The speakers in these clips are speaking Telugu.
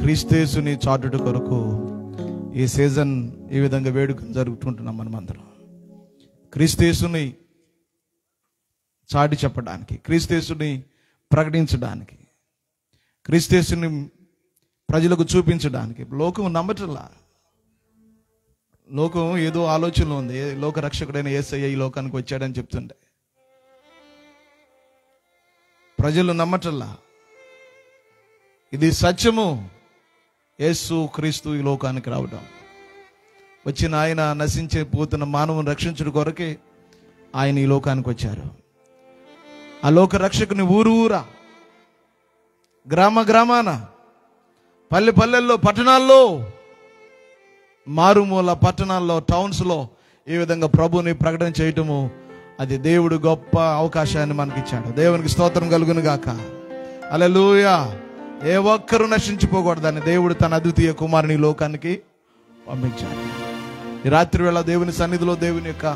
క్రీస్తుని చాటుట కొరకు ఈ సీజన్ ఈ విధంగా వేడుక జరుగుతుంటున్నాం. మనమందరం క్రీస్తుని చాటి చెప్పడానికి, క్రీస్తుని ప్రకటించడానికి, క్రీస్తుని ప్రజలకు చూపించడానికి. లోకం నమ్మటంలా, లోకం ఏదో ఆలోచనలో ఉంది. లోక రక్షకుడైన యేసయ్య ఈ లోకానికి వచ్చాడని చెప్తుండే ప్రజలు నమ్మటంలా. ఇది సత్యము. యేసు క్రీస్తు ఈ లోకానికి రావడం, వచ్చిన ఆయన నశించే పోతున్న మానవుని రక్షించడం కొరకే ఆయన ఈ లోకానికి వచ్చారు. ఆ లోక రక్షకుని ఊరు ఊరా, గ్రామ గ్రామాన, పల్లె పల్లెల్లో, పట్టణాల్లో, మారుమూల పట్టణాల్లో, టౌన్స్లో ఈ విధంగా ప్రభుని ప్రకటన చేయటము, అది దేవుడు గొప్ప అవకాశాన్ని మనకిచ్చాడు. దేవునికి స్తోత్రం కలుగును గాక. హల్లెలూయా. ఏ ఒక్కరూ నశించిపోకూడదని దేవుడు తన అద్వితీయ కుమారుని లోకానికి పంపించాడు. ఈ రాత్రి వేళ దేవుని సన్నిధిలో దేవుని యొక్క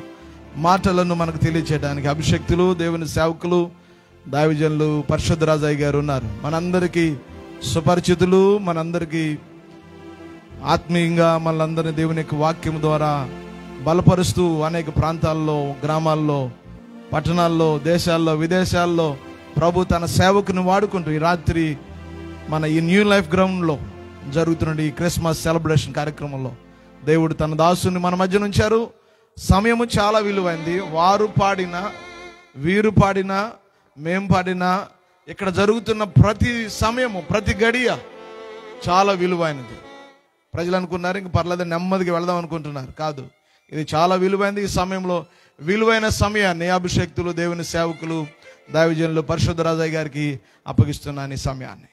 మాటలను మనకు తెలియచేయడానికి అభిషక్తులు, దేవుని సేవకులు, దైవజనులు, పరిశుద్ధ రాజయ్య గారు ఉన్నారు. మనందరికీ సుపరిచితులు, మనందరికీ ఆత్మీయంగా మనందరినీ దేవుని యొక్క వాక్యం ద్వారా బలపరుస్తూ అనేక ప్రాంతాల్లో, గ్రామాల్లో, పట్టణాల్లో, దేశాల్లో, విదేశాల్లో ప్రభు తన సేవకుని వాడుకుంటూ ఈ రాత్రి మన ఈ న్యూ లైఫ్ గ్రౌండ్లో జరుగుతున్న ఈ క్రిస్మస్ సెలబ్రేషన్ కార్యక్రమంలో దేవుడు తన దాసుని మన మధ్య ఉంచారు. సమయము చాలా విలువైంది. వారు పాడినా, వీరు పాడినా, మేం పాడినా, ఇక్కడ జరుగుతున్న ప్రతి సమయము, ప్రతి గడియ చాలా విలువైనది. ప్రజలు అనుకున్నారు ఇంక పర్లేదు నెమ్మదిగా వెళదాం అనుకుంటున్నారు. కాదు, ఇది చాలా విలువైనది. ఈ సమయంలో విలువైన సమయాన్ని అభిషక్తులు, దేవుని సేవకులు, దైవజనులు, పరిశుద్ధ రాజయ్య గారికి అప్పగిస్తున్నాను ఈ సమయాన్ని.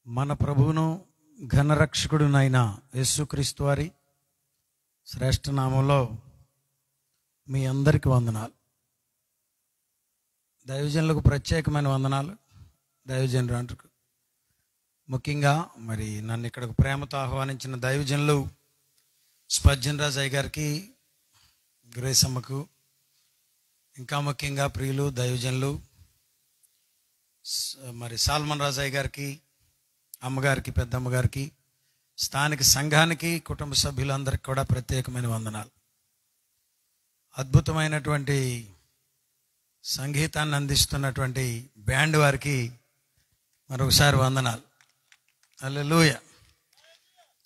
మన ప్రభువును ఘనరక్షకుడునైన యేసుక్రీస్తు వారి శ్రేష్ఠ నామంలో మీ అందరికీ వందనాలు. దైవజనులకు ప్రత్యేకమైన వందనాలు. దైవజనులకు ముఖ్యంగా మరి నన్ను ఇక్కడికి ప్రేమతో ఆహ్వానించిన దైవజనులు స్పర్జన్ రాజయ్య గారికి, గ్రేసమ్మకు, ఇంకా ముఖ్యంగా ప్రియులు దైవజనులు మరి సాల్మన్ రాజయ్య గారికి, అమ్మగారికి, పెద్దమ్మగారికి, స్థానిక సంఘానికి, కుటుంబ సభ్యులందరికీ కూడా ప్రత్యేకమైన వందనాలు. అద్భుతమైనటువంటి సంగీతాన్ని అందిస్తున్నటువంటి బ్యాండ్ వారికి మరొకసారి వందనాలు. హల్లెలూయా.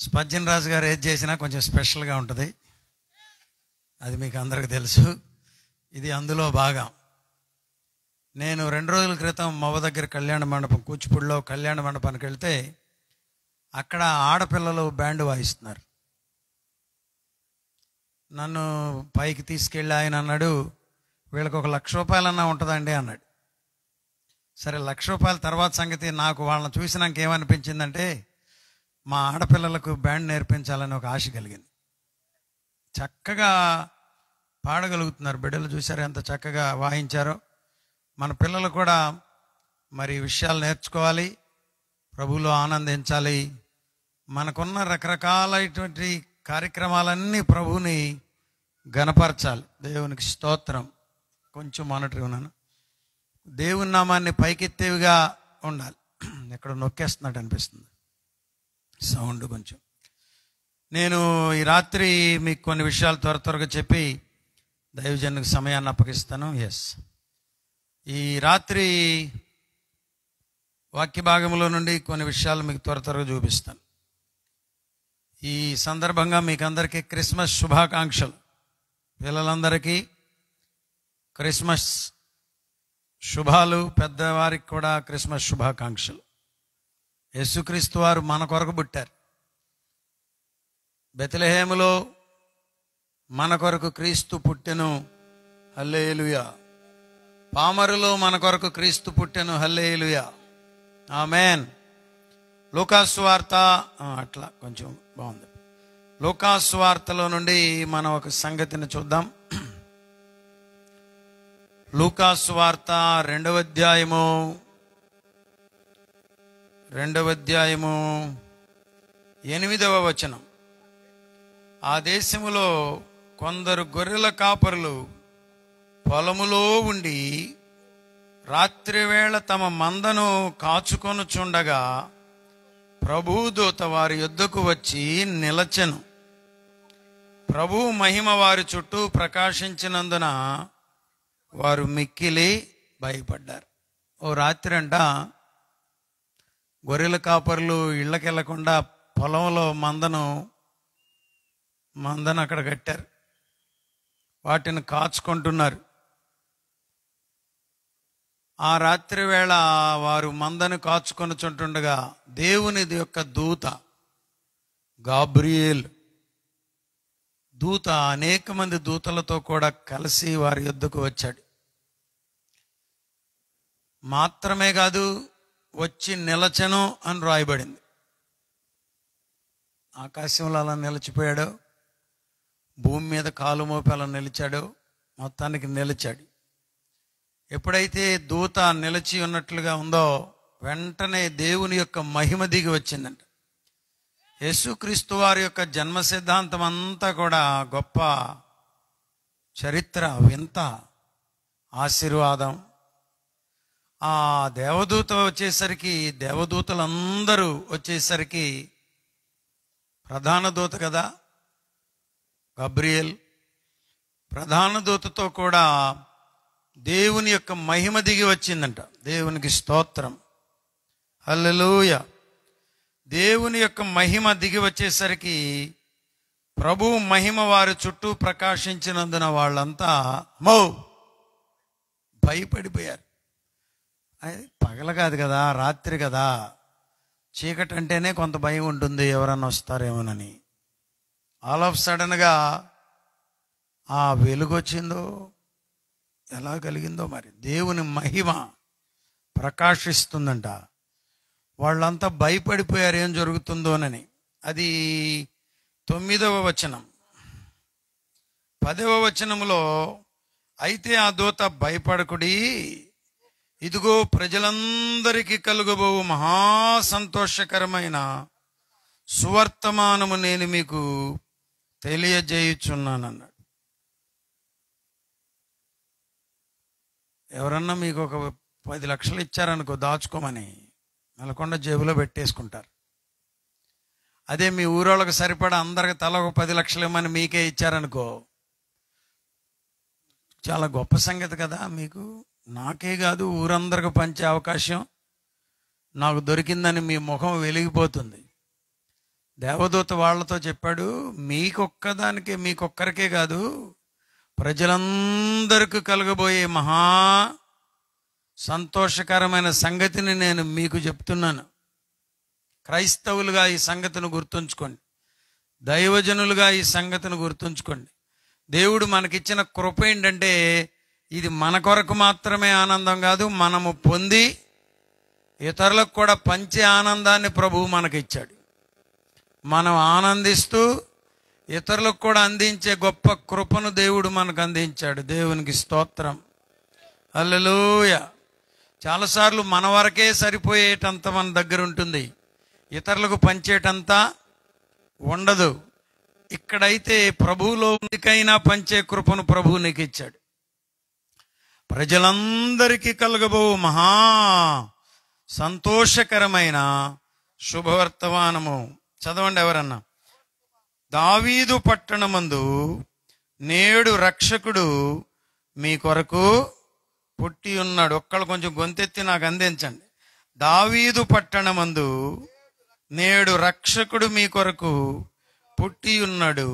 స్పర్జన్ రాజు గారు ఏది చేసినా కొంచెం స్పెషల్గా ఉంటుంది, అది మీకు అందరికీ తెలుసు. ఇది అందులో భాగం. నేను 2 రోజుల క్రితం మవ్వ దగ్గర కళ్యాణ మండపం, కూచిపూడిలో కళ్యాణ మండపానికి వెళ్తే అక్కడ ఆడపిల్లలు బ్యాండ్ వాయిస్తున్నారు. నన్ను పైకి తీసుకెళ్ళి ఆయన అన్నాడు, వీళ్ళకి 1,00,000 రూపాయలన్నా ఉంటుందండి అన్నాడు. సరే, 1,00,000 రూపాయల తర్వాత సంగతి. నాకు వాళ్ళని చూసినాక ఏమనిపించిందంటే, మా ఆడపిల్లలకు బ్యాండ్ నేర్పించాలని ఒక ఆశ కలిగింది. చక్కగా పాడగలుగుతున్నారు బిడ్డలు. చూసారు ఎంత చక్కగా వాయించారో. మన పిల్లలు కూడా మరి విషయాలు నేర్చుకోవాలి, ప్రభువులో ఆనందించాలి. మనకున్న రకరకాలైనటువంటి కార్యక్రమాలన్నీ ప్రభువుని ఘనపరచాలి. దేవునికి స్తోత్రం. కొంచెం మానిటర్ ఉన్నాను. దేవుని నామాన్ని పైకెత్తేవిగా ఉండాలి. ఎక్కడ నొక్కేస్తున్నట్టు అనిపిస్తుంది సౌండ్ కొంచెం. నేను ఈ రాత్రి మీకు కొన్ని విషయాలు త్వరగా చెప్పి దైవజనునికి సమయాన్ని అప్పగిస్తాను. ఈ రాత్రి వాక్య భాగంలో నుండి కొన్ని విషయాలు మీకు త్వరగా చూపిస్తాను. ఈ సందర్భంగా మీకు అందరికీ క్రిస్మస్ శుభాకాంక్షలు. పిల్లలందరికీ క్రిస్మస్ శుభాలు, పెద్దవారికి కూడా క్రిస్మస్ శుభాకాంక్షలు. యేసుక్రీస్తు వారు మన కొరకు పుట్టారు. బెత్లెహేములో మన కొరకు క్రీస్తు పుట్టెను, హల్లెలూయా. పామరులో మన కొరకు క్రీస్తు పుట్టెను, హల్లెలూయా, ఆమేన్. లూకాసు వార్త అట్లా కొంచెం బాగుంది. లూకాసు వార్తలో నుండి మనం ఒక సంగతిని చూద్దాం. లూకాసు వార్త 2వ అధ్యాయము 8వ వచనం. ఆ దేశములో కొందరు గొర్రెల కాపరులు పొలములో ఉండి రాత్రివేళ తమ మందను కాచుకొనుచుండగా ప్రభువు దూత వారి యొద్దకు వచ్చి నిలచెను. ప్రభువు మహిమ వారి చుట్టూ ప్రకాశించినందున వారు మిక్కిలి భయపడ్డారు. ఓ రాత్రి అంట గొర్రెల కాపరులు ఇళ్ళకెళ్లకుండా పొలంలో మందను అక్కడ కట్టారు. వాటిని కాచుకుంటున్నారు. ఆ రాత్రి వేళ వారు మందను కాచుకొని చుంటుండగా దేవుని యొక్క దూత గాబ్రియేల్ దూత అనేక మంది దూతలతో కూడా కలిసి వారి యొద్దకు వచ్చాడు. మాత్రమే కాదు, వచ్చి నిలచెను అని రాయబడింది. ఆకాశంలో అలా నిలిచిపోయాడు, భూమి మీద కాలు మోపి అలా నిలిచాడు, మొత్తానికి నిలిచాడు. ఎప్పుడైతే దూత నిలిచి ఉన్నట్లుగా ఉందో వెంటనే దేవుని యొక్క మహిమ దిగి వచ్చిందంట. యేసుక్రీస్తు వారి యొక్క జన్మ సిద్ధాంతం అంతా కూడా గొప్ప చరిత్ర, వింత, ఆశీర్వాదం. ఆ దేవదూత వచ్చేసరికి, దేవదూతలందరూ వచ్చేసరికి, ప్రధాన దూత కదా గబ్రియేల్, ప్రధాన దూతతో కూడా దేవుని యొక్క మహిమ దిగి వచ్చిందంట. దేవునికి స్తోత్రం, హల్లెలూయా. దేవుని యొక్క మహిమ దిగి వచ్చేసరికి ప్రభువు మహిమ వారి చుట్టూ ప్రకాశించినందున వాళ్ళంతా భయపడిపోయారు. పగల కాదు కదా, రాత్రి కదా, చీకటి అంటేనే కొంత భయం ఉంటుంది, ఎవరన్నా వస్తారేమోనని. ఆల్ ఆఫ్ సడన్గా ఆ వెలుగు వచ్చిందో ఎలా కలిగిందో మరి, దేవుని మహిమ ప్రకాశిస్తుందంట. వాళ్ళంతా భయపడిపోయారు ఏం జరుగుతుందోనని. అది 9వ వచనం. 10వ వచనములో, అయితే ఆ దూత భయపడకుడి, ఇదిగో ప్రజలందరికీ కలుగబోవు మహా సంతోషకరమైన సువర్తమానము నేను మీకు తెలియజేయుచున్నానన్నాడు. ఎవరన్నా మీకు ఒక 10 లక్షలు ఇచ్చారనుకో దాచుకోమని, నెలకొండ జేబులో పెట్టేసుకుంటారు. అదే మీ ఊరోళ్ళకి సరిపడా అందరికి తల ఒక 10 లక్షలు ఇవ్వమని మీకే ఇచ్చారనుకో, చాలా గొప్ప సంగతి కదా. మీకు, నాకే కాదు ఊరందరికి పంచే అవకాశం నాకు దొరికిందని మీ ముఖం వెలిగిపోతుంది. దేవదూత వాళ్లతో చెప్పాడు, మీకొక్కరికే కాదు ప్రజలందరికీ కలగబోయే మహా సంతోషకరమైన సంగతిని నేను మీకు చెప్తున్నాను. క్రైస్తవులుగా ఈ సంగతిని గుర్తుంచుకోండి, దైవజనులుగా ఈ సంగతిని గుర్తుంచుకోండి. దేవుడు మనకిచ్చిన కృప ఏంటంటే, ఇది మన కొరకు మాత్రమే ఆనందం కాదు, మనము పొంది ఇతరులకు కూడా పంచే ఆనందాన్ని ప్రభువు మనకిచ్చాడు. మనం ఆనందిస్తూ ఇతరులకు కూడా అందించే గొప్ప కృపను దేవుడు మనకు అందించాడు. దేవునికి స్తోత్రం, హల్లెలూయా. చాలాసార్లు మన వరకే సరిపోయేటంత మన దగ్గర ఉంటుంది, ఇతరులకు పంచేటంతా ఉండదు. ఇక్కడైతే ప్రభువులో ఉందికైనా పంచే కృపను ప్రభువు నీకు ఇచ్చాడు. ప్రజలందరికీ కలగబో మహా సంతోషకరమైన శుభవర్తమానము. చదవండి ఎవరన్నా. దావీదు పట్టణమందు నేడు రక్షకుడు మీ కొరకు పుట్టి ఉన్నాడు. ఒక్కళ్ళు కొంచెం గొంతెత్తి నాకు అందించండి. దావీదు పట్టణమందు నేడు రక్షకుడు మీ కొరకు పుట్టి ఉన్నాడు,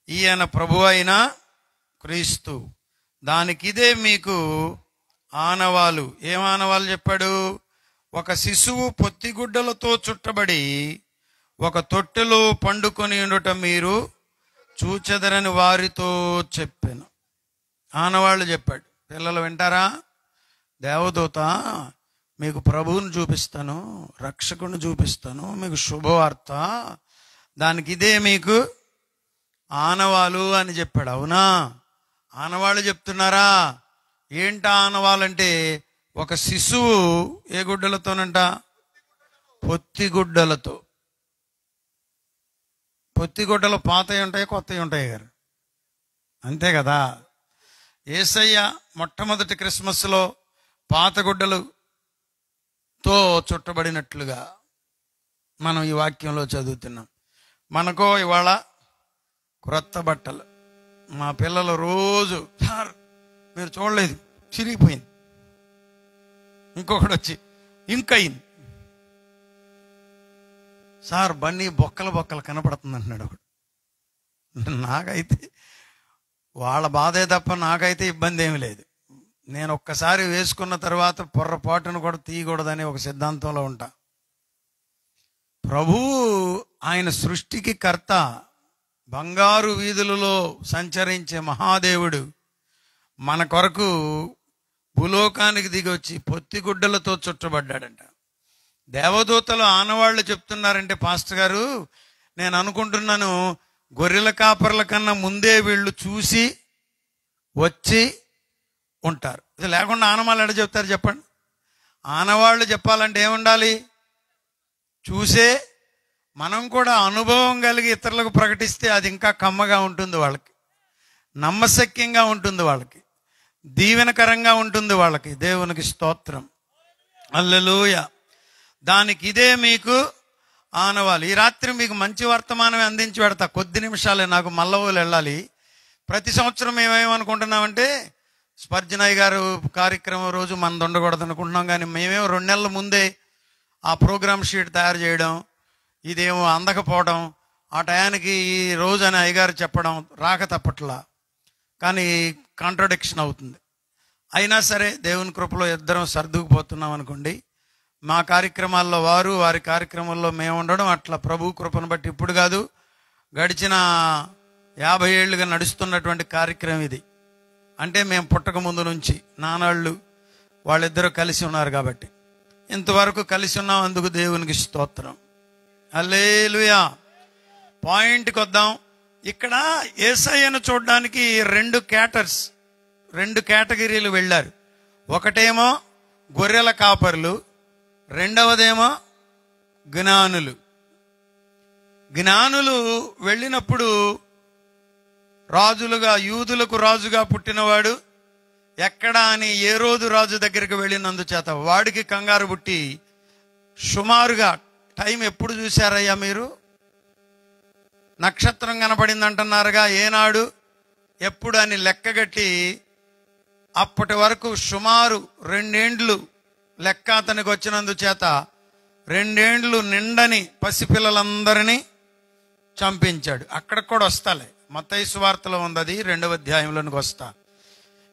ఈయన ప్రభువు అయిన క్రీస్తు. దానికిదే మీకు ఆనవాలు. ఏం ఆనవాలు చెప్పాడు? ఒక శిశువు పొత్తిగుడ్డలతో చుట్టబడి ఒక తొట్టెలో పండుకొని ఉండుట మీరు చూచెదరని వారితో చెప్పాను. ఆనవాళ్ళు చెప్పాడు. పిల్లలు వింటారా? దేవదూత మీకు ప్రభువుని చూపిస్తాను, రక్షకుని చూపిస్తాను, మీకు శుభవార్త, దానికి ఇదే మీకు ఆనవాలు అని చెప్పాడు. అవునా? ఆనవాళ్ళు చెప్తున్నారా? ఏంట ఆనవాలంటే, ఒక శిశువు ఏ గుడ్డలతోనంట? పొత్తిగుడ్డలతో. పొత్తిగుడ్డలు పాతవి ఉంటాయి, కొత్తవి ఉంటాయి గారు, అంతే కదా. యేసయ్య మొట్టమొదటి క్రిస్మస్లో పాత గుడ్డలతో చుట్టబడినట్లుగా మనం ఈ వాక్యంలో చదువుతున్నాం. మనకో ఇవాళ క్రొత్త బట్టలు. మా పిల్లలు రోజు, సార్ మీరు చూడలేదు చిరిగిపోయింది, ఇంకొకటి వచ్చి ఇంకయింది, సార్ బన్నీ బొక్కలు బొక్కలు కనపడుతుంది అంటున్నాడు ఒకడు. నాకైతే వాళ్ళ బాధే తప్ప నాకైతే ఇబ్బంది ఏమి లేదు. నేను ఒక్కసారి వేసుకున్న తర్వాత పొర్రపాటును కూడా తీయకూడదని ఒక సిద్ధాంతంలో ఉంటా. ప్రభువు ఆయన సృష్టికి కర్త, బంగారు వీధులలో సంచరించే మహాదేవుడు మన కొరకు భూలోకానికి దిగి వచ్చి పొత్తిగుడ్డలతో చుట్టబడ్డాడంట. దేవదూతలు ఆనవాళ్లు చెప్తున్నారంటే, పాస్టర్ గారు నేను అనుకుంటున్నాను గొర్రెల కాపర్ల కన్నా ముందే వీళ్ళు చూసి వచ్చి ఉంటారు. ఇది లేకుండా ఆనవాళ్ళు ఎడ చెప్తారు చెప్పండి? ఆనవాళ్ళు చెప్పాలంటే ఏముండాలి? చూసే. మనం కూడా అనుభవం కలిగి ఇతరులకు ప్రకటిస్తే అది ఇంకా కమ్మగా ఉంటుంది, వాళ్ళకి నమ్మశక్యంగా ఉంటుంది, వాళ్ళకి దీవెనకరంగా ఉంటుంది, వాళ్ళకి. దేవునికి స్తోత్రం, హల్లెలూయా. దానికి ఇదే మీకు ఆనవాళ్ళు. ఈ రాత్రి మీకు మంచి వర్తమానమే అందించి పెడతా. కొద్ది నిమిషాలే, నాకు మల్లవోలు వెళ్ళాలి. ప్రతి సంవత్సరం మేమేమనుకుంటున్నామంటే స్పర్జనయ్య గారు కార్యక్రమం రోజు మనది ఉండకూడదు అనుకుంటున్నాం, కానీ మేమేమో 2 నెలల ముందే ఆ ప్రోగ్రామ్ షీట్ తయారు చేయడం, ఇదేమో అందకపోవడం, ఆ టయానికి ఈ రోజు అని అయ్యగారు చెప్పడం రాక తప్పట్లా, కానీ కాంట్రడిక్షన్ అవుతుంది. అయినా సరే దేవుని కృపలో ఇద్దరం సర్దుకుపోతున్నాం అనుకోండి. మా కార్యక్రమాల్లో వారు, వారి కార్యక్రమాల్లో మేము ఉండడం, అట్లా ప్రభు కృపను బట్టి ఇప్పుడు కాదు, గడిచిన 50 ఏళ్ళుగా నడుస్తున్నటువంటి కార్యక్రమం ఇది. అంటే మేము పుట్టక ముందు నుంచి నానాళ్ళు వాళ్ళిద్దరూ కలిసి ఉన్నారు కాబట్టి ఇంతవరకు కలిసి ఉన్నాం. అందుకు దేవునికి స్తోత్రం, హల్లెలూయా. పాయింట్కి వద్దాం. ఇక్కడ యేసయ్యను చూడడానికి 2 కేటగిరీలు వెళ్ళారు. ఒకటేమో గొర్రెల కాపర్లు, రెండవదేమో జ్ఞానులు. జ్ఞానులు వెళ్ళినప్పుడు రాజులుగా, యూదులకు రాజుగా పుట్టినవాడు ఎక్కడా అని ఏ రోజు రాజు దగ్గరికి వెళ్ళినందుచేత వాడికి కంగారు పుట్టి సుమారుగా టైం ఎప్పుడు చూశారయ్యా మీరు? నక్షత్రం కనపడింది అంటున్నారుగా, ఏనాడు ఎప్పుడు అని లెక్కగట్టి అప్పటి వరకు సుమారు 2 ఏండ్లు లెక్క అతనికి వచ్చినందుచేత 2 ఏండ్లు నిండని పసిపిల్లలందరినీ చంపించాడు. అక్కడికి కూడా వస్తాలే, మత్తయి సువార్తలో ఉంది, అది 2వ అధ్యాయంలోనికి వస్తా.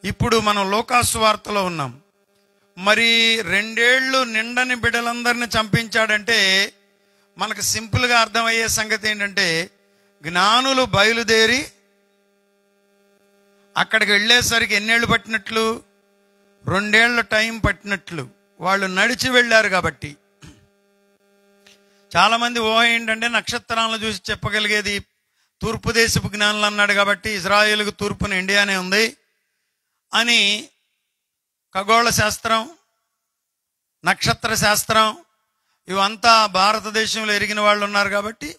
ఇప్పుడు మనం లూకా సువార్తలో ఉన్నాం. మరి 2 ఏళ్ళు నిండని బిడ్డలందరినీ చంపించాడంటే మనకు సింపుల్గా అర్థమయ్యే సంగతి ఏంటంటే, జ్ఞానులు బయలుదేరి అక్కడికి వెళ్ళేసరికి ఎన్నేళ్ళు పట్టినట్లు? 2 ఏళ్ల టైం పట్టినట్లు. వాళ్ళు నడిచి వెళ్ళారు కాబట్టి. చాలామంది ఊహ ఏంటంటే నక్షత్రాలను చూసి చెప్పగలిగేది తూర్పు దేశపు జ్ఞానులు అన్నాడు కాబట్టి ఇజ్రాయేలుకు తూర్పున ఇండియానే ఉంది అని ఖగోళ శాస్త్రం, నక్షత్ర శాస్త్రం ఇవంతా భారతదేశంలో ఎరిగిన వాళ్ళు ఉన్నారు కాబట్టి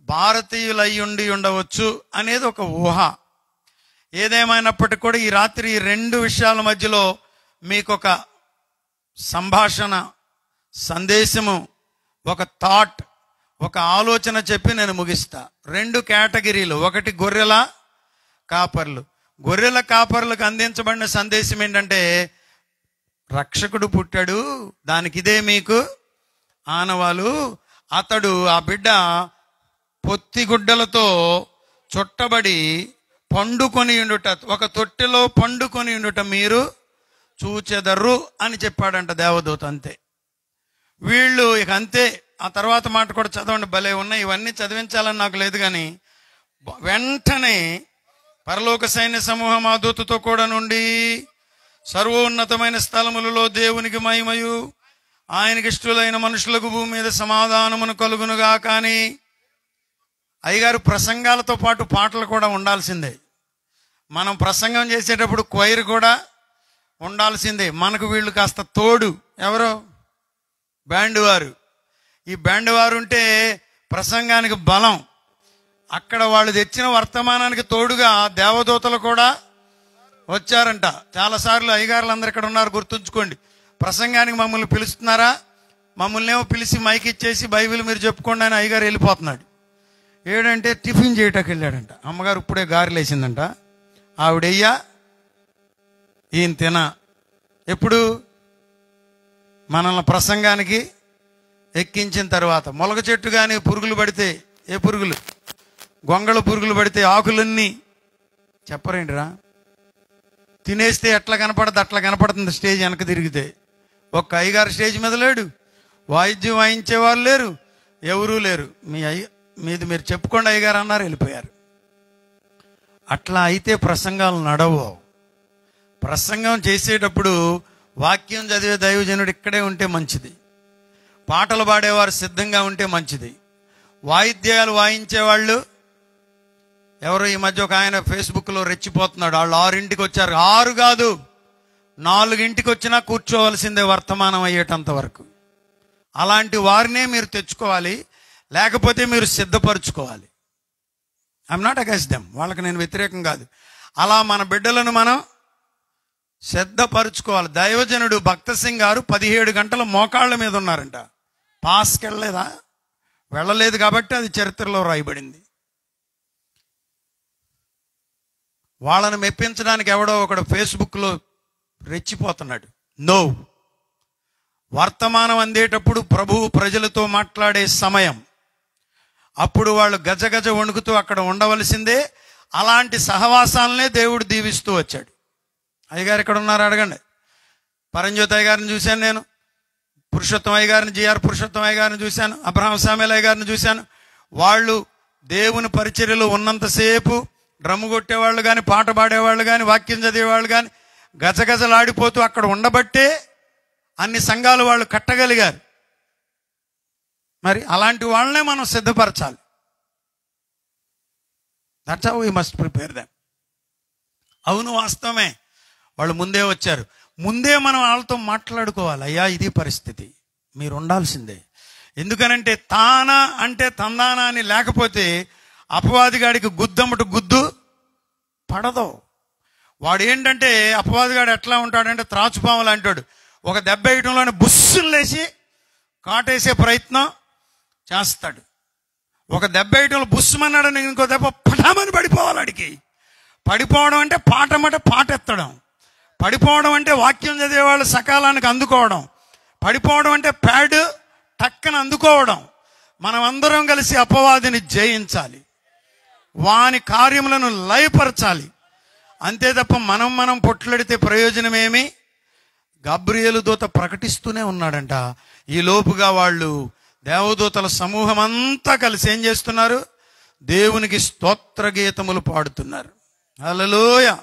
భారతీయులు అయి ఉండవచ్చు అనేది ఒక ఊహ. ఏదేమైనప్పటికీ కూడా ఈ రాత్రి 2 విషయాల మధ్యలో మీకు ఒక సంభాషణ, సందేశము, ఒక థాట్, ఒక ఆలోచన చెప్పి నేను ముగిస్తా. 2 కేటగిరీలు. ఒకటి గొర్రెల కాపర్లు. గొర్రెల కాపర్లకు అందించబడిన సందేశం ఏంటంటే, రక్షకుడు పుట్టాడు, దానికి ఇదే మీకు ఆనవాలు. అతడు, ఆ బిడ్డ పొత్తిగుడ్డలతో చుట్టబడి పండుకొని ఉండుట, ఒక తొట్టెలో పండుకొని ఉండుట మీరు చూచెదరు అని చెప్పాడంట దేవదూత. అంతే. వీళ్ళు ఇక అంతే. ఆ తర్వాత మాట కూడా చదవండి, భలే ఉన్నాయి. ఇవన్నీ చదివించాలని నాకు లేదు, కానీ వెంటనే పరలోక సైన్య సమూహం ఆ దూతతో కూడా నుండి సర్వోన్నతమైన స్థలములలో దేవునికి మహిమయు ఆయనకి ఇష్టలైన మనుషులకు భూమి మీద సమాధానమును కలుగునుగా. కానీ అయ్యగారు ప్రసంగాలతో పాటు పాటలు కూడా ఉండాల్సిందే. మనం ప్రసంగం చేసేటప్పుడు క్వైర్ కూడా ఉండాల్సిందే. మనకు వీళ్ళు కాస్త తోడు. ఎవరో బ్యాండ్ వారు. ఈ బ్యాండ్ వారు ఉంటే ప్రసంగానికి బలం. అక్కడ వాళ్ళు తెచ్చిన వర్తమానానికి తోడుగా దేవదూతలు కూడా వచ్చారంట. చాలాసార్లు అయ్యగారులు అందరు ఇక్కడ ఉన్నారు, గుర్తుంచుకోండి. ప్రసంగానికి మమ్మల్ని పిలుస్తున్నారా, మమ్మల్ని ఏమో పిలిచి మైక్ ఇచ్చేసి బైబిల్ మీరు చెప్పుకోండి అని అయ్యగారు వెళ్ళిపోతున్నాడు. ఏడంటే టిఫిన్ చేయటానికి వెళ్ళాడంట. అమ్మగారు ఇప్పుడే గారెలు వేసిందంట. ఆవిడయ్యా ఈయన తిన. ఎప్పుడు? మనల్ని ప్రసంగానికి ఎక్కించిన తర్వాత. మొలక చెట్టు కానీ పురుగులు పడితే, ఏ పురుగులు, గొంగళ పురుగులు పడితే ఆకులన్నీ చెప్పరేంటిరా, తినేస్తే ఎట్లా కనపడదు అట్లా కనపడుతుంది స్టేజ్ వెనక తిరిగితే. ఒక్క అయ్యగారు స్టేజ్ మీద లేడు, వాయిద్యం వాయించేవాళ్ళు లేరు, ఎవరూ లేరు. మీది మీరు చెప్పుకోండి అయ్యగారు అన్నారు, వెళ్ళిపోయారు. అట్లా అయితే ప్రసంగాలు నడవు. ప్రసంగం చేసేటప్పుడు వాక్యం చదివే దైవజనుడు ఇక్కడే ఉంటే మంచిది, పాటలు పాడేవారు సిద్ధంగా ఉంటే మంచిది. వాయిద్యాలు వాయించేవాళ్ళు ఎవరు? ఈ మధ్య ఒక ఆయన ఫేస్బుక్లో రెచ్చిపోతున్నాడు. వాళ్ళు 6ంటికి వచ్చారు. 6 కాదు 4ంటికి వచ్చినా కూర్చోవలసిందే వర్తమానం అయ్యేటంత వరకు. అలాంటి వారినే మీరు తెచ్చుకోవాలి, లేకపోతే మీరు సిద్ధపరచుకోవాలి. ఐఎమ్ నాట్ అగైన్స్ దెమ్, వాళ్ళకి నేను వ్యతిరేకం కాదు. అలా మన బిడ్డలను మనం సిద్ధపరచుకోవాలి. దైవజనుడు భక్త సింగ్ గారు 17 గంటల మోకాళ్ళ మీద ఉన్నారంట. పాస్కి వెళ్ళలేదా? వెళ్ళలేదు కాబట్టి అది చరిత్రలో రాయబడింది. వాళ్ళని మెప్పించడానికి ఎవడో ఒకడు ఫేస్బుక్లో రెచ్చిపోతున్నాడు. నో, వర్తమానం అందేటప్పుడు ప్రభువు ప్రజలతో మాట్లాడే సమయం. అప్పుడు వాళ్ళు గజగజ వణుకుతూ అక్కడ ఉండవలసిందే. అలాంటి సహవాసాలనే దేవుడు దీవిస్తూ వచ్చాడు. అయ్యగారు ఇక్కడ ఉన్నారు, అడగండి. పరంజ్యోతి అయ్యగారిని చూశాను నేను, పురుషోత్తం అయ్యగారిని, జిఆర్ పురుషోత్తం అయ్యగారిని చూశాను, అబ్రహాం సామేల్ అయ్యగారిని చూశాను. వాళ్ళు దేవుని పరిచర్యలో ఉన్నంతసేపు డ్రమ్ము కొట్టేవాళ్ళు కానీ, పాట పాడేవాళ్ళు కానీ, వాక్యం చదివేవాళ్ళు కానీ గజగజలాడిపోతూ అక్కడ ఉండబట్టే అన్ని సంఘాలు వాళ్ళు కట్టగలిగారు. మరి అలాంటి వాళ్ళనే మనం సిద్ధపరచాలి. That's how we must prepare them. అవును, వాస్తవమే, వాళ్ళు ముందే వచ్చారు. ముందే మనం వాళ్ళతో మాట్లాడుకోవాలి. అయ్యా ఇది పరిస్థితి, మీరు ఉండాల్సిందే. ఎందుకనంటే తానా అంటే తందానా అని లేకపోతే అపవాదిగాడికి గుద్దమ్మట గుద్దు పడదు. వాడు ఏంటంటే అపవాదిగాడు ఎట్లా ఉంటాడంటే త్రాచుపాములు అంటాడు. ఒక దెబ్బ వేయడంలోనే బుస్సులు లేచి కాటేసే ప్రయత్నం చేస్తాడు. ఒక దెబ్బ వేయడంలో బుస్సుమన్నాడని ఇంకో దెబ్బ పటామని పడిపోవాలి. అడిగి పడిపోవడం అంటే పాట ఎత్తడం, పడిపోవడం అంటే వాక్యం చదివేవాళ్ళు సకాలానికి అందుకోవడం, పడిపోవడం అంటే ప్యాడ్ టక్కన అందుకోవడం. మనం అందరం కలిసి అపవాదిని జయించాలి, వాని కార్యములను లయపరచాలి. అంతే తప్ప మనం పొట్లడితే ప్రయోజనమేమి? గబ్రియేలు దూత ప్రకటిస్తూనే ఉన్నాడంట. ఈ లోపుగా వాళ్ళు దేవదూతల సమూహం అంతా కలిసి ఏం చేస్తున్నారు? దేవునికి స్తోత్ర గీతములు పాడుతున్నారు. హల్లెలూయా,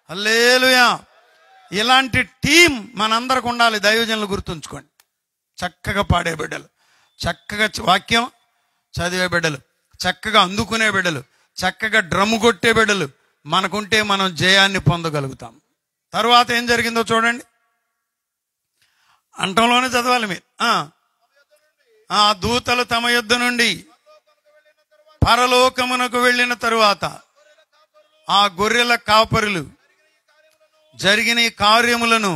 హల్లెలూయా. ఇలాంటి టీం మనందరికి ఉండాలి. దైవజనులు గుర్తుంచుకోండి. చక్కగా పాడే బిడ్డలు, చక్కగా వాక్యం చదివే బిడ్డలు, చక్కగా అందుకునే బిడ్డలు, చక్కగా డ్రమ్ము కొట్టే బిడ్డలు మనకుంటే మనం జయాన్ని పొందగలుగుతాం. తర్వాత ఏం జరిగిందో చూడండి. అంటంలోనే చదవాలి మీరు. ఆ దూతలు తమ యుద్ధ నుండి పరలోకమునకు వెళ్ళిన తరువాత ఆ గొర్రెల కాపరులు జరిగిన ఈ కార్యములను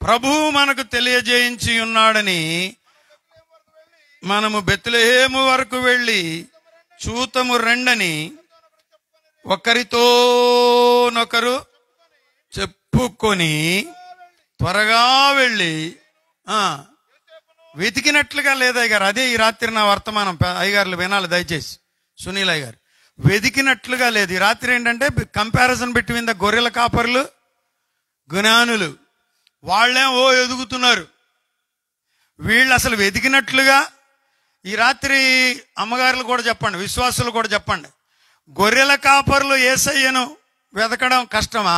ప్రభువు మనకు తెలియజేయించి ఉన్నాడని మనము బెత్లెహేము వరకు వెళ్ళి చూతము రెండని ఒకరితోనొకరు చెప్పుకొని త్వరగా వెళ్ళి వెతికినట్లుగా లేదు అయ్యగారు. అదే ఈ రాత్రి నా వర్తమానం. అయ్యగారులు వినాలి దయచేసి, సునీల్ అయ్యగారు. వెతికినట్లుగా లేదు. ఈ రాత్రి ఏంటంటే కంపారిజన్ బిట్వీన్ ద గొర్రెల కాపరులు, జ్ఞానులు. వాళ్ళేం ఎదుగుతున్నారు, వీళ్ళు అసలు వెతికినట్లుగా. ఈ రాత్రి అమ్మగారులు కూడా చెప్పండి, విశ్వాసులు కూడా చెప్పండి. గొర్రెల కాపరులు యేసయ్యను వెతకడం కష్టమా,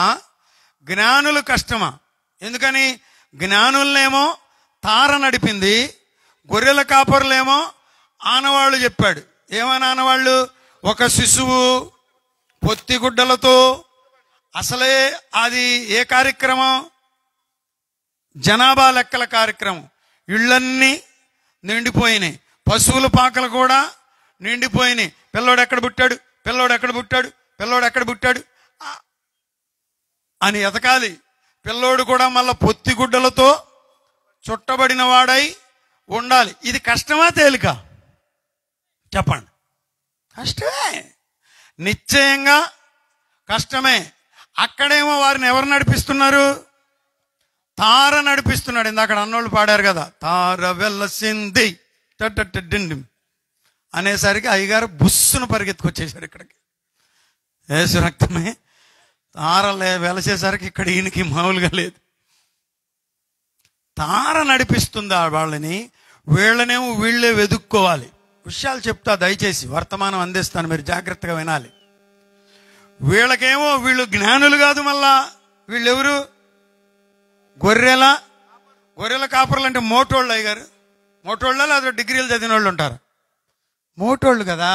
జ్ఞానులు కష్టమా? ఎందుకని? జ్ఞానులనేమో తార నడిపింది, గొర్రెల కాపరులేమో ఆనవాళ్ళు చెప్పాడు. ఏమని ఆనవాళ్ళు? ఒక శిశువు పొత్తిగుడ్డలతో. అసలే అది ఏ కార్యక్రమం? జనాభా లెక్కల కార్యక్రమం. ఇళ్ళన్నీ నిండిపోయినాయి, పశువుల పాకలు కూడా నిండిపోయినాయి. పిల్లోడు ఎక్కడ పుట్టాడు, పిల్లోడు ఎక్కడ పుట్టాడు, పిల్లోడు ఎక్కడ పుట్టాడు అని ఎతకాలి. పిల్లోడు కూడా మళ్ళా పొత్తిగుడ్డలతో చుట్టబడిన వాడై ఉండాలి. ఇది కష్టమా తేలిక చెప్పండి? కష్టమే, నిశ్చయంగా కష్టమే. అక్కడేమో వారిని ఎవరు నడిపిస్తున్నారు? తార నడిపిస్తున్నాడు. ఇందాక అన్నోళ్ళు పాడారు కదా, తార వెళ్ళసింది అనేసరికి అయ్యగారు బుస్సును పరిగెత్తుకొచ్చేసారు ఇక్కడికి. యేసు రక్తమే తార వెలసేసరికి ఇక్కడ ఈయనకి మామూలుగా లేదు. తార నడిపిస్తుందా వాళ్ళని, వీళ్ళనేమో వీళ్ళే వెతుక్కోవాలి. విషయాలు చెప్తా, దయచేసి వర్తమానం అందిస్తాను, మీరు జాగ్రత్తగా వినాలి. వీళ్ళకేమో వీళ్ళు జ్ఞానులు కాదు, మళ్ళా వీళ్ళెవరు? గొర్రెల కాపర్లు అంటే మోటోళ్ళు. అయ్యారు మోటోళ్ళ లేదా డిగ్రీలు చదివిన వాళ్ళు ఉంటారు? మోటోళ్ళు కదా,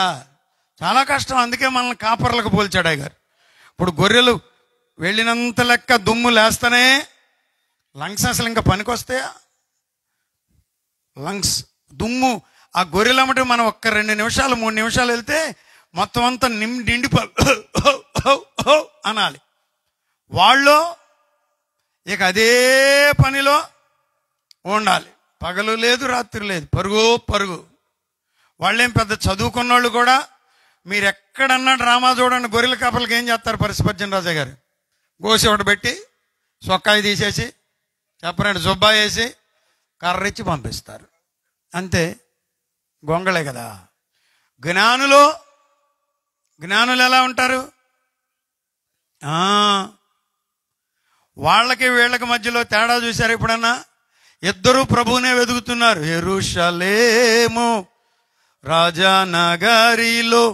చాలా కష్టం. అందుకే మనల్ని కాపర్లకు పోల్చాడు అయ్యారు. ఇప్పుడు గొర్రెలు వెళ్ళినంత లెక్క దుమ్ము లేస్తేనే లంగ్స్ అసలు ఇంకా పనికొస్తాయా? లంగ్స్ దుమ్ము ఆ గొర్రెలమ్మటి మనం ఒక్క 2 నిమిషాలు 3 నిమిషాలు వెళ్తే మొత్తం అంతా నిండిపో అనాలి. వాళ్ళు ఇక అదే పనిలో ఉండాలి. పగలు లేదు, రాత్రి లేదు, పరుగు. వాళ్ళేం పెద్ద చదువుకున్న వాళ్ళు కూడా. మీరు ఎక్కడన్నా డ్రామా చూడండి, గొర్రెల కాపర్లకి ఏం చేస్తారు? పరిశుభ్రజన్ రాజా గారు గోసి ఒకటి పెట్టి సొక్కాయి తీసేసి చెప్పరండి జుబ్బా వేసి కర్రిచ్చి పంపిస్తారు. అంతే, గొంగళే కదా. జ్ఞానులు ఎలా ఉంటారు? వాళ్ళకి వీళ్ళకి మధ్యలో తేడా చూశారు ఎప్పుడన్నా? ఇద్దరు ప్రభువునే వెతుకుతున్నారు. యెరూషలేము రాజానగరిలో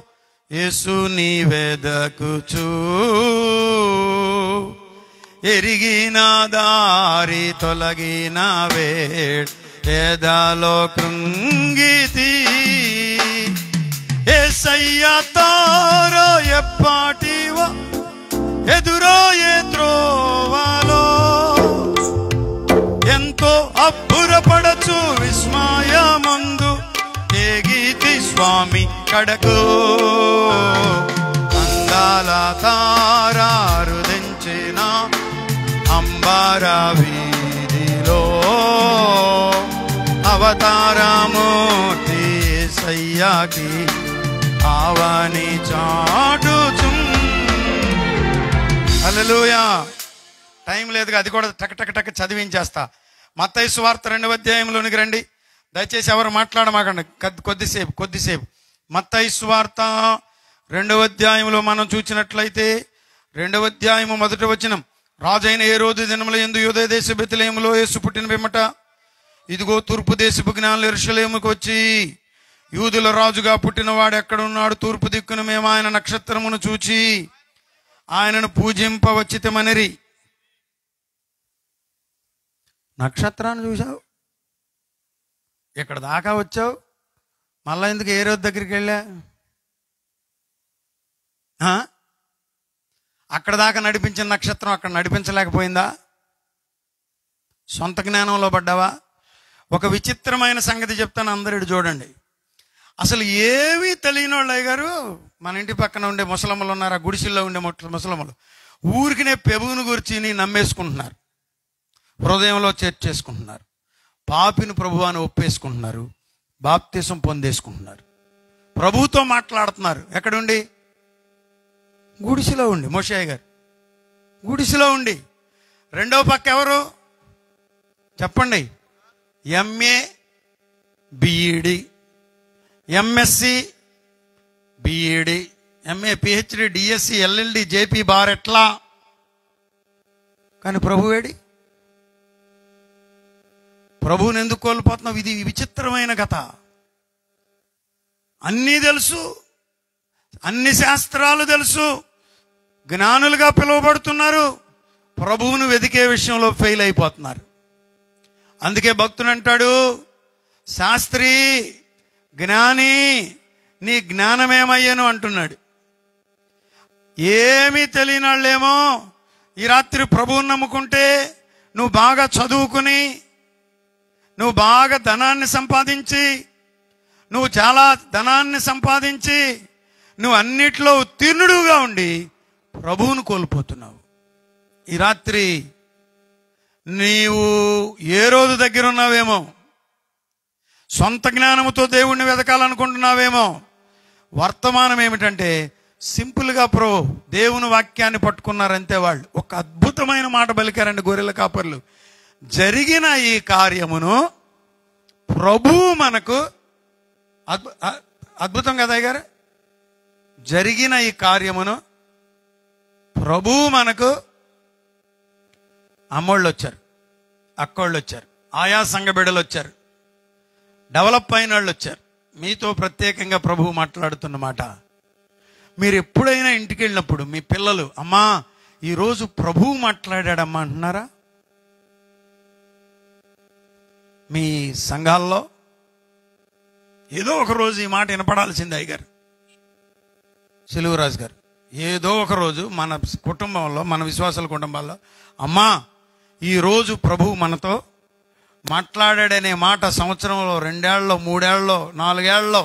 యేసుని వెదకుచూ ఎరిగిన దారి తొలగిన వేదలో కృంగితి యేసయ్య తారో ఎప్పాటివో ఎదురో ఏ త్రోవలో ఎంతో అబ్బురపడచు విస్మయమందు ఏగితి స్వామి కడకు అందాల తారారుదించిన అంబార వీధిలో అవతారమూర్తి యేసయ్యకి ఆవని చాటుచు. హల్లెలూయా. టైం లేదుగా, అది కూడా టక చదివించేస్తా. మత్తయి సువార్త 2వ అధ్యాయంలోనికి రండి దయచేసి. ఎవరు మాట్లాడమాకండి, కొద్దిసేపు. మత్తయి సువార్త 2వ అధ్యాయంలో మనం చూసినట్లయితే 2వ అధ్యాయము 1వ వచనం. రాజైన హేరోదు దినముల యందు యూదయ దేశ బెత్లెహేములో యేసు పుట్టిన పిమ్మట ఇదిగో తూర్పు దేశపు జ్ఞానులు యెరూషలేముకు వచ్చి, యూదుల రాజుగా పుట్టినవాడు ఎక్కడున్నాడు? తూర్పు దిక్కున మేము ఆయన నక్షత్రమును చూచి ఆయనను పూజింపవచ్చితమనిరి. నక్షత్రాన్ని చూసావు, ఇక్కడ దాకా వచ్చావు, మళ్ళా ఎందుకు ఏ రోజు దగ్గరికి వెళ్ళా? అక్కడ దాకా నడిపించిన నక్షత్రం అక్కడ నడిపించలేకపోయిందా? సొంత జ్ఞానంలో పడ్డావా? ఒక విచిత్రమైన సంగతి చెప్తాను, అందరు చూడండి. అసలు ఏమీ తెలియని వాళ్ళు అయ్యారు. మన ఇంటి పక్కన ఉండే ముసలమ్మలు ఉన్నారు, ఆ గుడిసిల్లో ఉండే ముసలమ్మలు ఊరికినే పెబువును గురించి నమ్మేసుకుంటున్నారు, హృదయంలో చేర్చేసుకుంటున్నారు, పాపిని ప్రభువాన్ని ఒప్పేసుకుంటున్నారు, బాప్తిసం పొందేసుకుంటున్నారు, ప్రభువుతో మాట్లాడుతున్నారు. ఎక్కడుండి? గుడిసిలో ఉండి. మోషయ్య గారు గుడిసిలో ఉండి. రెండో పక్క ఎవరు చెప్పండి? MA BEd, MSc BEd, MA PhD, DSc, LLD, JP bar. ఎట్లా? కానీ ప్రభువేడి? ప్రభువుని ఎందుకు కోల్పోతున్నావు? ఇది విచిత్రమైన కథ. అన్నీ తెలుసు, అన్ని శాస్త్రాలు తెలుసు, జ్ఞానులుగా పిలువబడుతున్నారు, ప్రభువును వెతికే విషయంలో ఫెయిల్ అయిపోతున్నారు. అందుకే భక్తుడు అంటాడు, శాస్త్రి జ్ఞాని నీ జ్ఞానమేమయ్యను అంటున్నాడు. ఏమీ తెలియని వాళ్ళేమో ఈ రాత్రి ప్రభువుని నమ్ముకుంటే, నువ్వు బాగా చదువుకుని, నువ్వు బాగా ధనాన్ని సంపాదించి, నువ్వు చాలా ధనాన్ని సంపాదించి నువ్వు అన్నిట్లో ఉత్తీర్ణుడుగా ఉండి ప్రభువును కోల్పోతున్నావు. ఈ రాత్రి నీవు ఏ రోజు దగ్గర ఉన్నావేమో, సొంత జ్ఞానముతో దేవుణ్ణి వెతకాలనుకుంటున్నావేమో. వర్తమానం ఏమిటంటే సింపుల్గా దేవుని వాక్యాన్ని పట్టుకున్నారంతే. వాళ్ళు ఒక అద్భుతమైన మాట పలికారండి గొర్రెల కాపర్లు. జరిగిన ఈ కార్యమును ప్రభువు మనకు అద్భుతం కదా గారు. జరిగిన ఈ కార్యమును ప్రభువు మనకు అమ్మోళ్ళు వచ్చారు, అక్కోళ్ళు వచ్చారు, ఆయా సంఘ బిడ్డలు వచ్చారు, డెవలప్ అయిన వాళ్ళు వచ్చారు. మీతో ప్రత్యేకంగా ప్రభువు మాట్లాడుతున్న మాట, మీరు ఎప్పుడైనా ఇంటికి వెళ్ళినప్పుడు మీ పిల్లలు అమ్మా ఈరోజు ప్రభువు మాట్లాడాడమ్మా అంటున్నారా? మీ సంఘాల్లో ఏదో ఒక రోజు ఈ మాట వినపడాల్సింది. అయ్యగారు సెలువురాజు గారు ఏదో ఒక రోజు మన కుటుంబంలో, మన విశ్వాసాల కుటుంబాల్లో అమ్మా ఈరోజు ప్రభువు మనతో మాట్లాడాడనే మాట సంవత్సరంలో 2 ఏళ్లలో 3 ఏళ్లలో 4 ఏళ్లలో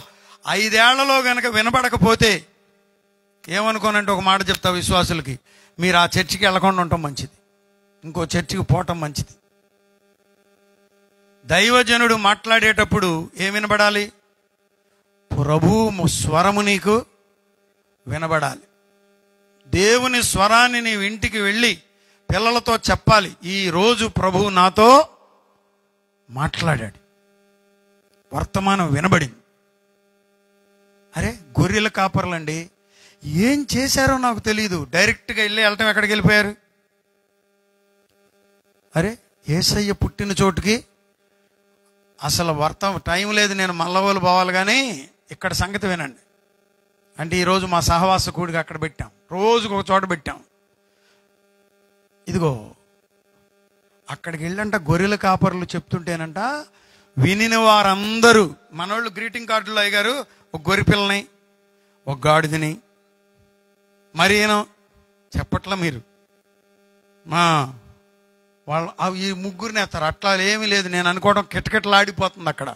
5 ఏళ్లలో గనక వినపడకపోతే ఏమనుకోనంటే ఒక మాట చెప్తా విశ్వాసులకి, మీరు ఆ చర్చికి వెళ్ళకుండా ఉండటం మంచిది, ఇంకో చర్చికి పోవటం మంచిది. దైవజనుడు మాట్లాడేటప్పుడు ఏం వినబడాలి? ప్రభువు స్వరము నీకు వినబడాలి. దేవుని స్వరాన్ని నీవు ఇంటికి వెళ్ళి పిల్లలతో చెప్పాలి, ఈరోజు ప్రభువు నాతో మాట్లాడాడు, వర్తమానం వినబడింది. అరే గొర్రెల కాపర్లండి ఏం చేశారో నాకు తెలియదు, డైరెక్ట్గా వెళ్ళటం ఎక్కడికి వెళ్ళిపోయారు? అరే యేసయ్య పుట్టిన చోటుకి అసలు టైం లేదు, నేను మల్లవోలు పోవాలి. కానీ ఇక్కడ సంగతి వినండి. అంటే ఈరోజు మా సహవాస కూడికి అక్కడ పెట్టాం, రోజుకు ఒక చోట పెట్టాం. ఇదిగో అక్కడికి వెళ్ళంట గొర్రెల కాపర్లు చెప్తుంటేనంట వినిన వారందరూ, మనోళ్ళు గ్రీటింగ్ కార్డులు అయ్యారు, ఒక గొర్రె పిల్లని, ఒక గాడిదని, మరి ఏనో చెప్పట్లా మీరు వాళ్ళు ఈ ముగ్గురిని వేస్తారు. అట్లా ఏమీ లేదు, నేను అనుకోవడం కిటకిటలాడిపోతుంది అక్కడ.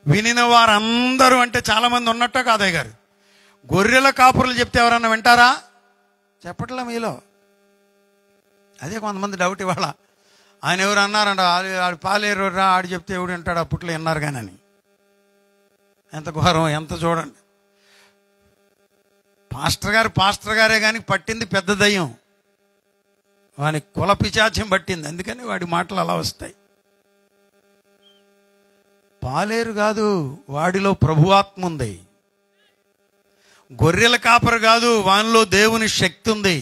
వినిన వారందరూ అంటే చాలామంది ఉన్నట్టే కాదయ్య గారు. గొర్రెల కాపురులు చెప్తే ఎవరన్నా వింటారా? చెప్పట్లా మీలో. అదే కొంతమంది డౌట్ ఇవాళ. ఆయన ఎవరు అన్నారంట, ఆడు పాలేరు రా, ఆడు చెప్తే ఎవడు వింటాడు, అప్పట్లో విన్నారు కానీ అని. ఎంత ఘోరం, ఎంత చూడండి. పాస్టర్ గారే కానీ పట్టింది పెద్ద దయ్యం, వాని కుల పిశాచ్యం పట్టింది, అందుకని వాడి మాటలు అలా వస్తాయి. పాలేరు కాదు, వాడిలో ప్రభువాత్మ ఉంది. గొర్రెల కాపరి కాదు, వానిలో దేవుని శక్తి ఉంది.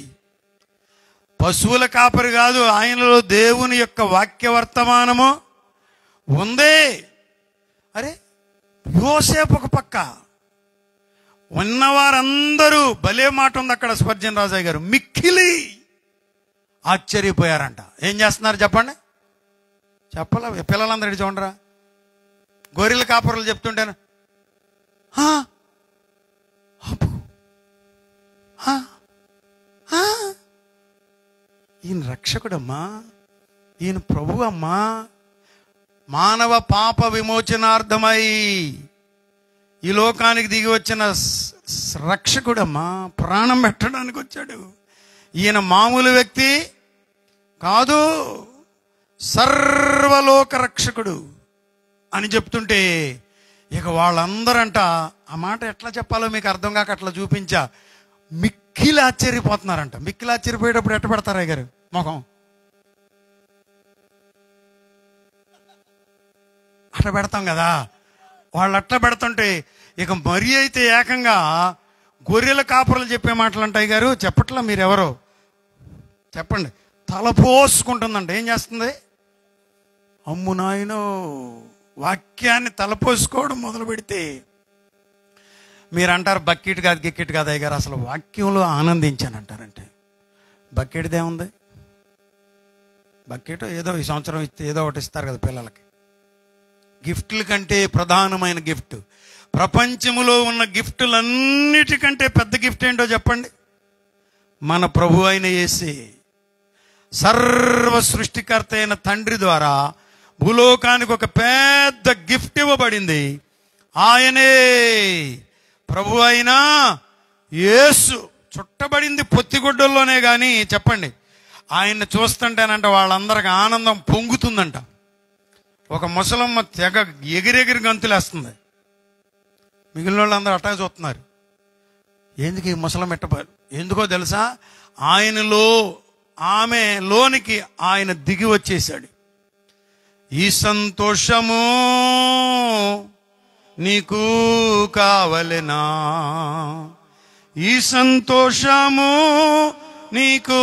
పశువుల కాపరి కాదు, ఆయనలో దేవుని యొక్క వాక్య వర్తమానము ఉంది. అరే యోసేపు ఒక పక్క, ఉన్నవారందరూ భలే మాట ఉంది అక్కడ. స్పర్జన్ రాజయ్య గారు మిక్కిలి ఆశ్చర్యపోయారంట. ఏం చేస్తున్నారు చెప్పండి? చెప్పాల పిల్లలందరూ చూడరా, గొర్రెల కాపరులు చెప్తుంటేను ఈయన రక్షకుడమ్మా, ఈయన ప్రభు అమ్మా, మానవ పాప విమోచనార్థమై ఈ లోకానికి దిగి వచ్చిన రక్షకుడమ్మా, ప్రాణం పెట్టడానికి వచ్చాడు. ఈయన మామూలు వ్యక్తి కాదు, సర్వలోక రక్షకుడు అని చెప్తుంటే ఇక వాళ్ళందరంట ఆ మాట ఎట్లా చెప్పాలో మీకు అర్థం కాక అట్లా చూపించా, మిక్కిలి ఆశ్చర్యపోతున్నారంట. మిక్కిలి ఆశ్చర్యపోయేటప్పుడు ఎట్ట పెడతారా గారు మొఖం? అట్లా పెడతాం కదా. వాళ్ళు అట్లా పెడుతుంటే ఇక మరి అయితే ఏకంగా గొర్రెల కాపురలు చెప్పే మాటలు అంటాయి గారు. చెప్పట్లా మీరెవరో చెప్పండి. తలపోసుకుంటుందంట. ఏం చేస్తుంది? అమ్ము నాయనో, వాక్యాన్ని తలపోసుకోవడం మొదలు పెడితే మీరు అంటారు బకెట్ కాదు గిక్కెట్ కాదు అయ్య గారు, అసలు వాక్యంలో ఆనందించానంటారంటే బకెట్దే ఉంది. బకెట్ ఏదో ఈ సంవత్సరం ఇస్తే ఏదో ఒకటి ఇస్తారు కదా పిల్లలకి. గిఫ్ట్ల కంటే ప్రధానమైన గిఫ్ట్, ప్రపంచములో ఉన్న గిఫ్టులన్నిటికంటే పెద్ద గిఫ్ట్ ఏంటో చెప్పండి? మన ప్రభు అయిన యేసే, సర్వ సృష్టికర్త అయిన తండ్రి ద్వారా భూలోకానికి ఒక పెద్ద గిఫ్ట్ ఇవ్వబడింది. ఆయనే ప్రభు అయినా యేసు. చుట్టబడింది పొత్తిగుడ్డల్లోనే కానీ చెప్పండి, ఆయన్ని చూస్తుంటేనంట వాళ్ళందరికి ఆనందం పొంగుతుందంట. ఒక ముసలమ్మ తెగ ఎగిరెగిరి గంతులేస్తుంది, మిగిలిన వాళ్ళందరూ అట్టా చూస్తున్నారు. ఎందుకు ఈ ముసలం ఎందుకో తెలుసా? ఆయనలో ఆమె లోనికి ఆయన దిగి వచ్చేసాడు. ఈ సంతోషము నీకు కావలెనా, ఈ సంతోషము నీకు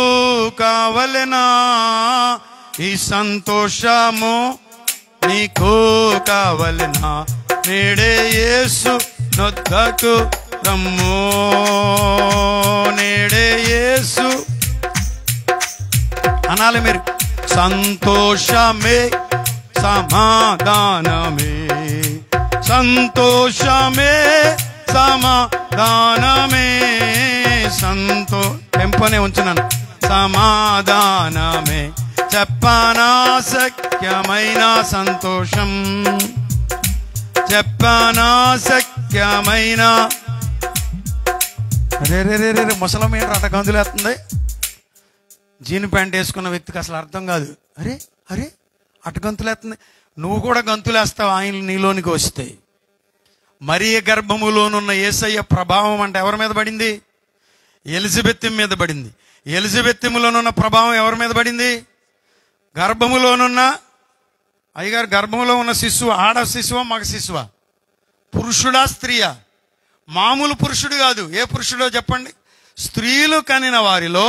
కావలెనా, ఈ సంతోషము నీకు కావలెనా, నేడే యేసు నొద్దకు రమ్ము, నేడే యేసు అనాలి మీరు. సంతోషమే సమాధానమే, సంతోషమే సమాధానమే, టెంపోనే ఉంచున్నాను. సమాధానమే చెప్పనా సఖ్యమైన సంతోషం, చెప్పనా సఖ్యమైన. రే రే రే రే ముసలం ఏంటి అట గంతులేస్తుంది? జీన్ ప్యాంట్ వేసుకున్న వ్యక్తికి అసలు అర్థం కాదు. అరే అరే అట గంతులేస్తుంది. నువ్వు కూడా గంతులేస్తావు ఆయన నీలోనికి వస్తే. మరియ గర్భములోనున్న యేసయ్య ప్రభావం అంటే ఎవరి మీద పడింది? ఎలిజబెత్ మీద పడింది. ఎలిజబెత్తులోనున్న ప్రభావం ఎవరి మీద పడింది? గర్భములోనున్న అయ్యగారు గర్భంలో ఉన్న శిశువు ఆడ శిశువా మగ శిశువా? పురుషుడా స్త్రీయా? మామూలు పురుషుడు కాదు. ఏ పురుషుడో చెప్పండి? స్త్రీలు కనిన వారిలో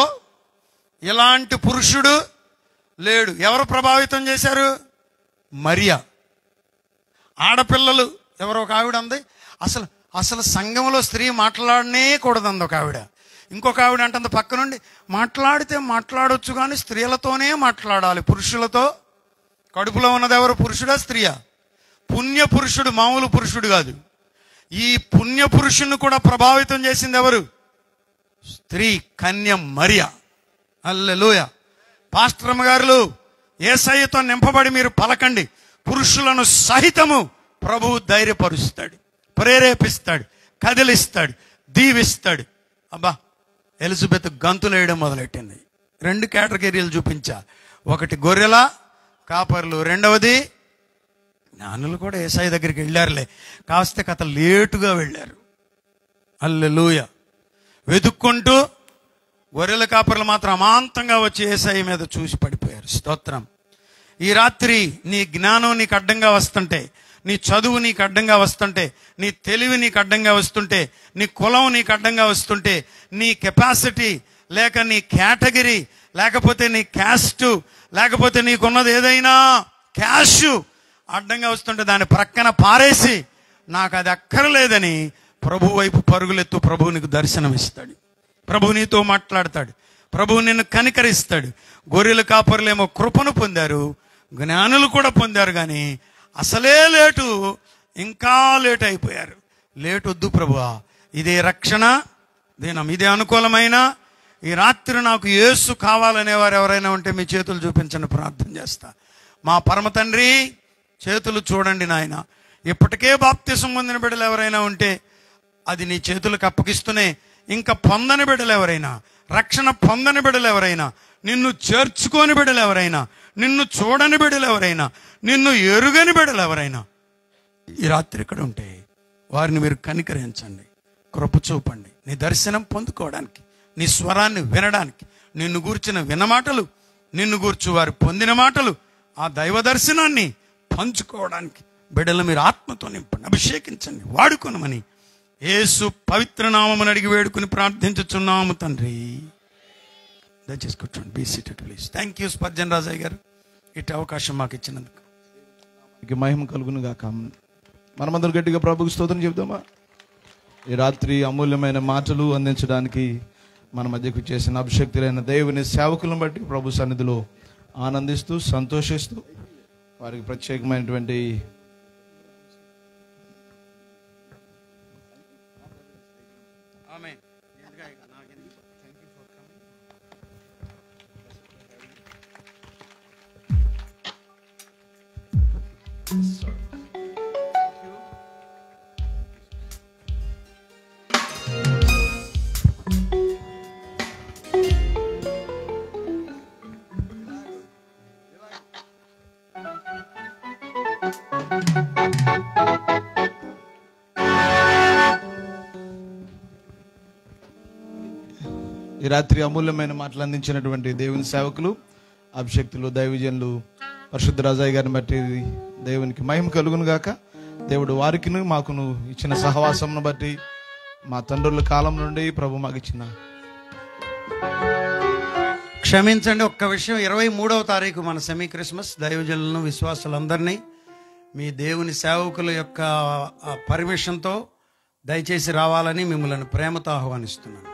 ఇలాంటి పురుషుడు లేడు. ఎవరు ప్రభావితం చేశారు? మరియా. ఆడపిల్లలు ఎవరో ఒక ఆవిడ అంది, అసలు అసలు సంఘంలో స్త్రీ మాట్లాడనే కూడదంది ఒక ఆవిడ. ఇంకొక ఆవిడ అంటుంది పక్క నుండి, మాట్లాడితే మాట్లాడొచ్చు కానీ స్త్రీలతోనే మాట్లాడాలి, పురుషులతో. కడుపులో ఉన్నది ఎవరు? పురుషుడా స్త్రీయా? పుణ్య పురుషుడు, మామూలు పురుషుడు కాదు. ఈ పుణ్య పురుషుని కూడా ప్రభావితం చేసింది ఎవరు? స్త్రీ కన్య మరియా. హల్లెలూయా. పాస్టర్ గారు యేసయ్యతో నింపబడి మీరు పలకండి, పురుషులను సహితము ప్రభువు ధైర్యపరుస్తాడు, ప్రేరేపిస్తాడు, కదిలిస్తాడు, దీవిస్తాడు. అబ్బా, ఎలిజబెత్ గంతులు వేయడం మొదలెట్టింది. 2 కేటగిరీలు చూపించా. ఒకటి గొర్రెల కాపర్లు, రెండవది జ్ఞానులు కూడా యేసయ్య దగ్గరికి వెళ్ళారులే, కాస్త కథ లేటుగా వెళ్ళారు. హల్లెలూయా. వెతుక్కుంటూ గొర్రెల కాపర్లు మాత్రం అమాంతంగా వచ్చి యేసయ్య మీద చూసి పడిపోయారు. స్తోత్రం. ఈ రాత్రి నీ జ్ఞానం నీకు అడ్డంగా వస్తుంటే, నీ చదువు నీకు అడ్డంగా వస్తుంటే, నీ తెలివి నీకు అడ్డంగా వస్తుంటే, నీ కులం నీకు అడ్డంగా వస్తుంటే, నీ కెపాసిటీ లేక నీ కేటగిరీ లేకపోతే నీ క్యాస్ట్ లేకపోతే నీకున్నది ఏదైనా క్యాష్ అడ్డంగా వస్తుంటే దాన్ని ప్రక్కన పారేసి నాకు అది అక్కర్లేదని ప్రభు వైపు పరుగులెత్తు. ప్రభువు నీకు దర్శనం ఇస్తాడు, ప్రభు నీతో మాట్లాడతాడు, ప్రభువు నిన్ను కనికరిస్తాడు. గొర్రెల కాపరులేమో కృపను పొందారు, జ్ఞానులు కూడా పొందారు, కానీ అసలే లేటు, ఇంకా లేట్ అయిపోయారు. లేట్ వద్దు ప్రభువా, ఇదే రక్షణ దినం, ఇదే అనుకూలమైన ఈ రాత్రి నాకు యేసు కావాలనేవారు ఎవరైనా ఉంటే మీ చేతులు చూపించండి, ప్రార్థన చేస్తా. మా పరమ తండ్రి, చేతులు చూడండి నాయన. ఇప్పటికే బాప్తిసం పొందిన బిడ్డలు ఎవరైనా ఉంటే అది నీ చేతులకు అప్పగిస్తూనే, ఇంకా పొందని బిడ్డలు ఎవరైనా, రక్షణ పొందని బిడ్డలు ఎవరైనా, నిన్ను చేర్చుకోని బిడ్డలు ఎవరైనా, నిన్ను చూడని బిడ్డలు ఎవరైనా, నిన్ను ఎరుగని బిడ్డలు ఎవరైనా ఈ రాత్రి ఇక్కడ ఉంటే వారిని మీరు కనికరించండి, కృప చూపండి. నీ దర్శనం పొందుకోవడానికి, నీ స్వరాన్ని వినడానికి, నిన్ను గూర్చిన వినమాటలు, నిన్ను గూర్చు వారు పొందిన మాటలు, ఆ దైవ దర్శనాన్ని పంచుకోవడానికి బిడ్డలు మీరు ఆత్మతో నింపండి, అభిషేకించండి, వాడుకొనమని యేసు పవిత్ర నామమును అడిగి వేడుకుని ప్రార్థించుచున్నాము తండ్రి. దయచేసి కూర్చోండి. Be seated please. Thank you Spurgeon Rajaiah గారు, ఇటు అవకాశం మాకు ఇచ్చినందుకు మహిమ కలుగును గాక. మనమందరం గట్టిగా ప్రభువుకి స్తోత్రం చెబుదామా? ఈ రాత్రి అమూల్యమైన మాటలు అందించడానికి మన మధ్యకు చేసిన అభిషక్తులైన దేవుని సేవకులను బట్టి ప్రభు సన్నిధిలో ఆనందిస్తూ సంతోషిస్తూ వారికి ప్రత్యేకమైనటువంటి రాత్రి అమూల్యమైన మాటలు అందించినటువంటి దేవుని సేవకులు, అభిషక్తులు, దైవజనులు పరిశుద్ధ రాజయ్య గారిని బట్టి దేవునికి మహిమ కలుగును గాక. దేవుడు వారికిను మాకును ఇచ్చిన సహవాసంను బట్టి, మా తండ్రుల కాలం నుండి ప్రభు మాకు ఇచ్చిన క్షమించండి ఒక్క విషయం. 23వ తారీఖు మన సెమీ క్రిస్మస్. దైవజనులను, విశ్వాసులందరినీ మీ దేవుని సేవకుల యొక్క పర్మిషన్తో దయచేసి రావాలని మిమ్మల్ని ప్రేమతో ఆహ్వానిస్తున్నాను.